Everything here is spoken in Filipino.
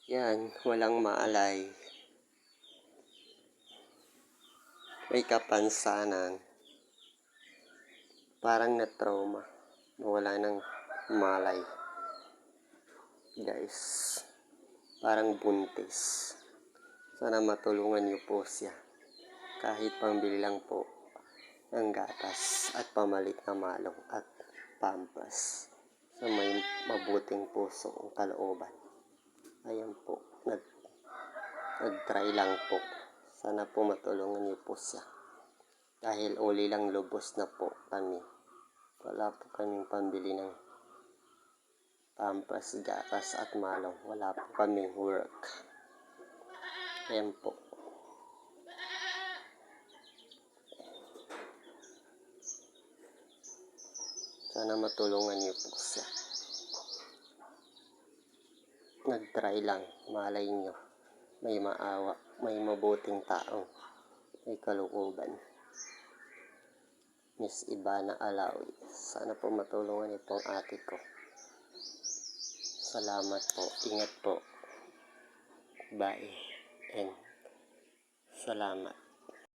Yan, walang maalay. May kapansanan. Parang na-trauma. Wala ng malay. Guys, parang buntis. Sana matulungan niyo po siya. Kahit pambili lang po ng gatas at pamalit na malong at pampas sa may mabuting puso ang kalooban. Ayan po, nag-try lang po. Sana po matulungan niyo po siya. Dahil uli lang lubos na po kami. Wala po kaming pambili ng pampas, gatas at malong. Wala po kaming work. Ayan po. Sana matulungan niyo po siya. Nag-try lang, malay niyo. May maawa, may mabuting taong may kalooban. Miss Ivana Alawi. Sana po matulungan niyo po ang ate ko. Salamat po. Ingat po. Bye. And salamat.